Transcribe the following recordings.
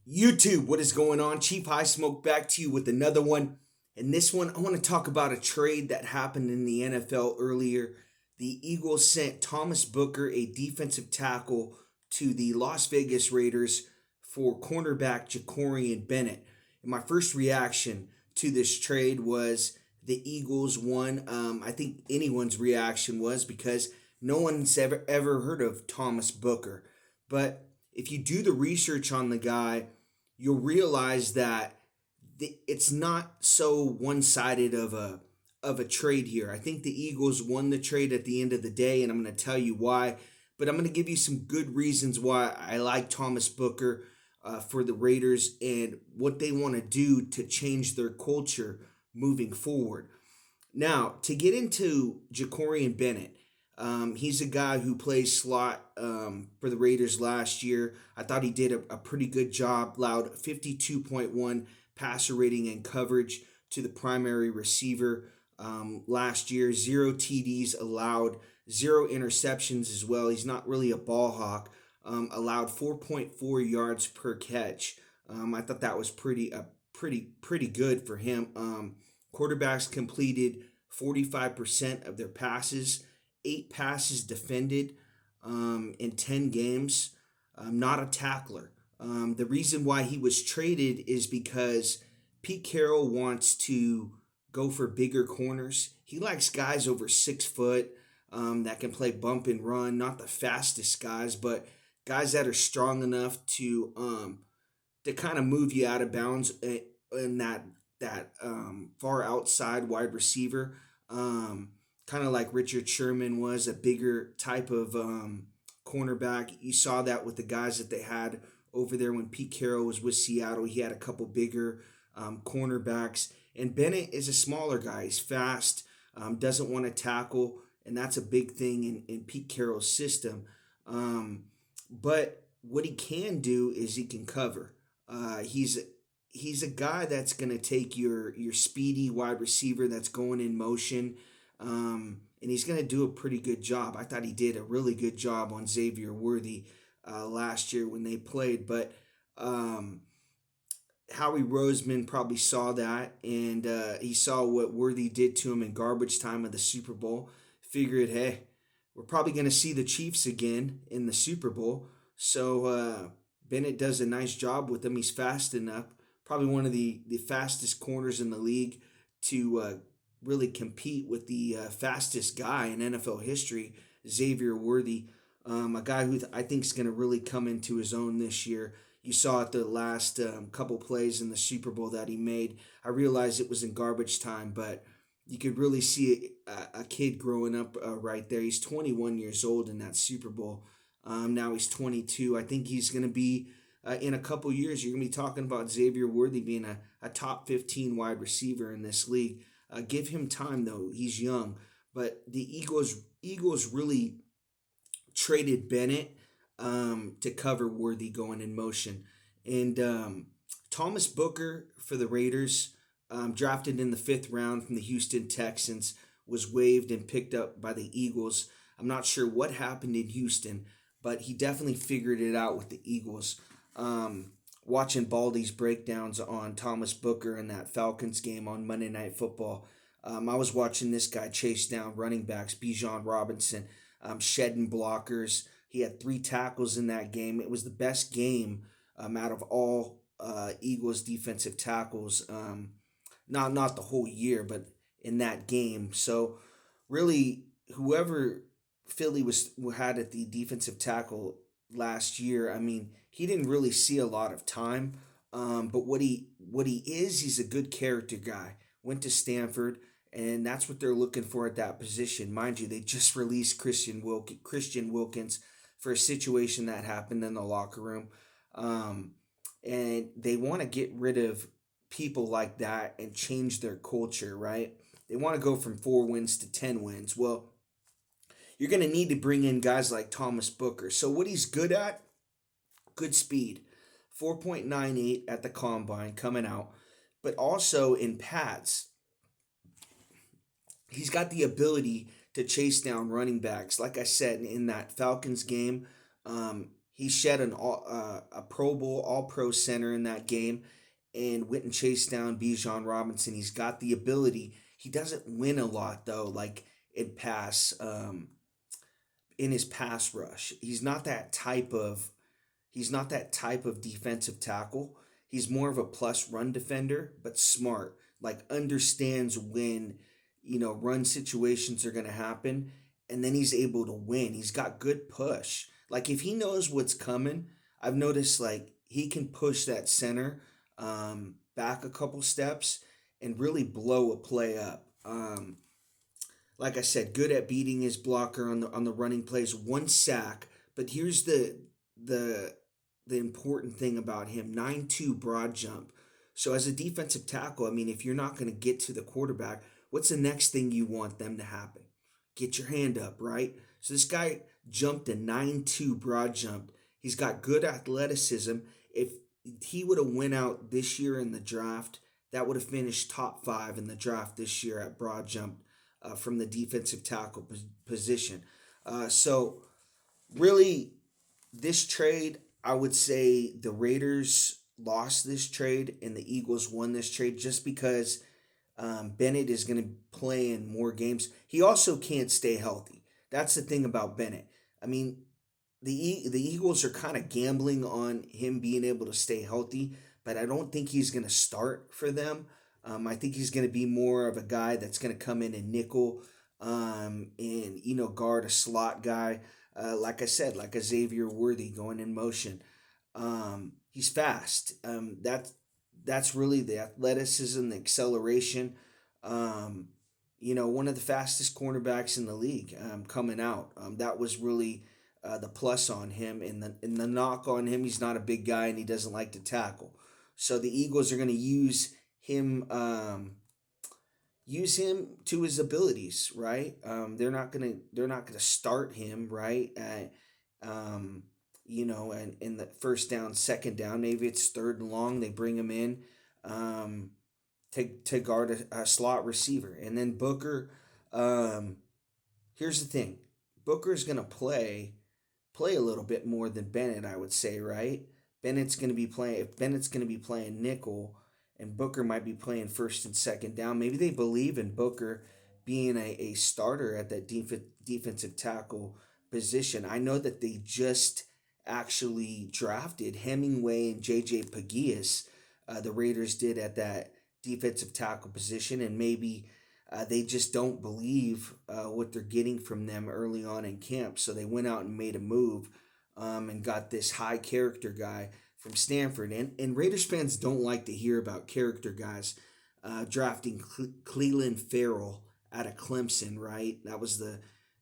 YouTube, what is going on? Chief High Smoke back to you with another one. And this one, I want to talk about a trade that happened in the NFL earlier. The Eagles sent Thomas Booker, a defensive tackle, to the Las Vegas Raiders for cornerback Jakorian Bennett. And my first reaction to this trade was the Eagles won. I think anyone's reaction was because no one's ever heard of Thomas Booker. But if you do the research on the guy, you'll realize that it's not so one-sided of a trade here. I think the Eagles won the trade at the end of the day, and I'm going to tell you why. But I'm going to give you some good reasons why I like Thomas Booker for the Raiders and what they want to do to change their culture moving forward. Now, to get into Jakorian Bennett, he's a guy who plays slot for the Raiders last year. I thought he did a pretty good job, allowed 52.1 passer rating and coverage to the primary receiver last year. Zero TDs allowed, zero interceptions as well. He's not really a ball hawk. Allowed 4.4 yards per catch. I thought that was pretty good for him. Quarterbacks completed 45% of their passes, 8 passes defended in 10 games. Not a tackler. The reason why he was traded is because Pete Carroll wants to go for bigger corners. He likes guys over 6 foot that can play bump and run. Not the fastest guys, but guys that are strong enough to kind of move you out of bounds in that far outside wide receiver. Kind of like Richard Sherman was a bigger type of cornerback. You saw that with the guys that they had over there when Pete Carroll was with Seattle. He had a couple bigger cornerbacks. And Bennett is a smaller guy. He's fast, doesn't want to tackle, and that's a big thing in Pete Carroll's system. But what he can do is he can cover. He's a guy that's going to take your speedy wide receiver that's going in motion, and he's going to do a pretty good job. I thought he did a really good job on Xavier Worthy last year when they played, but Howie Roseman probably saw that, and he saw what Worthy did to him in garbage time of the Super Bowl. Figured, hey, we're probably going to see the Chiefs again in the Super Bowl, so Bennett does a nice job with him. He's fast enough. Probably one of the fastest corners in the league to really compete with the fastest guy in NFL history, Xavier Worthy, a guy who I think is going to really come into his own this year. You saw it the last couple plays in the Super Bowl that he made. I realized it was in garbage time, but you could really see a kid growing up right there. He's 21 years old in that Super Bowl. Now he's 22. I think he's going to be in a couple years, you're going to be talking about Xavier Worthy being a top 15 wide receiver in this league. Give him time, though. He's young. But the Eagles really traded Bennett to cover Worthy going in motion. And Thomas Booker for the Raiders, drafted in the 5th round from the Houston Texans, was waived and picked up by the Eagles. I'm not sure what happened in Houston, but he definitely figured it out with the Eagles. Watching Baldy's breakdowns on Thomas Booker in that Falcons game on Monday Night Football, I was watching this guy chase down running backs, Bijan Robinson, shedding blockers. He had 3 tackles in that game. It was the best game out of all Eagles defensive tackles. Not the whole year, but in that game. So really, whoever Philly had at the defensive tackle last year, I mean, he didn't really see a lot of time. But what he is, he's a good character guy. Went to Stanford, and that's what they're looking for at that position. Mind you, they just released Christian Wilkins for a situation that happened in the locker room, and they want to get rid of people like that and change their culture. Right? They want to go from 4 wins to 10 wins. Well, you're going to need to bring in guys like Thomas Booker. So what he's good at, good speed, 4.98 at the combine coming out, but also in pads. He's got the ability to chase down running backs. Like I said, in that Falcons game, he shed a Pro Bowl All Pro center in that game, and went and chased down Bijan Robinson. He's got the ability. He doesn't win a lot though, like in his pass rush. He's not that type of defensive tackle. He's more of a plus run defender, but smart. Like understands when, run situations are going to happen, and then he's able to win. He's got good push. Like if he knows what's coming, I've noticed like he can push that center back a couple steps and really blow a play up. Like I said, good at beating his blocker on the running plays. One sack, but here's the important thing about him: 9'2" broad jump. So as a defensive tackle, I mean, if you're not going to get to the quarterback, what's the next thing you want them to happen? Get your hand up, right? So this guy jumped a 9'2" broad jump. He's got good athleticism. If he would have went out this year in the draft, that would have finished top 5 in the draft this year at broad jump from the defensive tackle position. So really, this trade, I would say the Raiders lost this trade and the Eagles won this trade just because Bennett is going to play in more games. He also can't stay healthy. That's the thing about Bennett. I mean, the Eagles are kind of gambling on him being able to stay healthy, but I don't think he's going to start for them. I think he's going to be more of a guy that's going to come in and nickel and guard a slot guy. Like I said, like a Xavier Worthy going in motion. He's fast. That's really the athleticism, the acceleration. One of the fastest cornerbacks in the league coming out. That was really the plus on him, and the knock on him. He's not a big guy and he doesn't like to tackle. So the Eagles are going to use him to his abilities, right? They're not gonna start him, right? And in the first down, second down, maybe it's third and long. They bring him in to guard a slot receiver, and then Booker. Here's the thing: Booker's gonna play a little bit more than Bennett, I would say, right? Bennett's gonna be playing. If Bennett's gonna be playing nickel, and Booker might be playing first and second down. Maybe they believe in Booker being a starter at that defensive tackle position. I know that they just actually drafted Hemingway and J.J. Pegues. The Raiders did at that defensive tackle position, and maybe they just don't believe what they're getting from them early on in camp. So they went out and made a move and got this high character guy from Stanford. And Raiders fans don't like to hear about character guys drafting Cleveland Farrell out of Clemson, right? That was the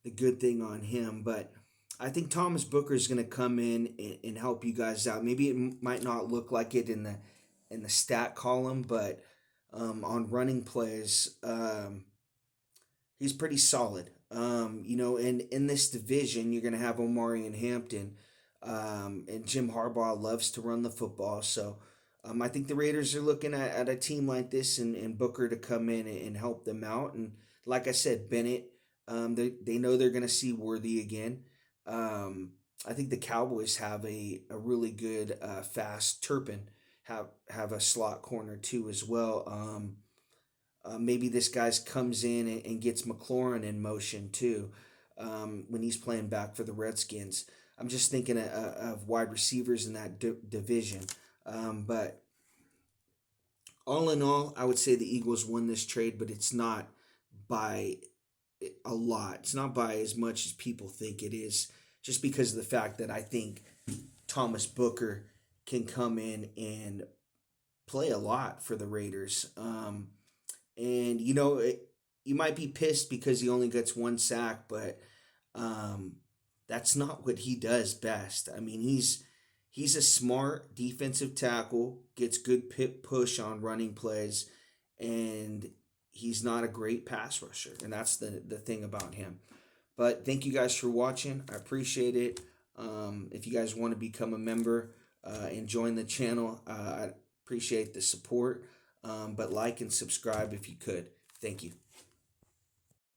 good thing on him. But I think Thomas Booker is going to come in and help you guys out. Maybe it might not look like it in the stat column, but on running plays, he's pretty solid. And in this division, you're going to have Omari and Hampton. And Jim Harbaugh loves to run the football. So I think the Raiders are looking at a team like this and Booker to come in and help them out. And like I said, Bennett, they know they're going to see Worthy again. I think the Cowboys have a really good fast Turpin, have a slot corner too as well. Maybe this guy comes in and gets McLaurin in motion too when he's playing back for the Redskins. I'm just thinking of wide receivers in that division. But all in all, I would say the Eagles won this trade, but it's not by a lot. It's not by as much as people think it is, just because of the fact that I think Thomas Booker can come in and play a lot for the Raiders. You might be pissed because he only gets one sack, but that's not what he does best. I mean, he's a smart defensive tackle, gets good push on running plays, and he's not a great pass rusher, and that's the thing about him. But thank you guys for watching. I appreciate it. If you guys want to become a member and join the channel, I appreciate the support. But like and subscribe if you could. Thank you.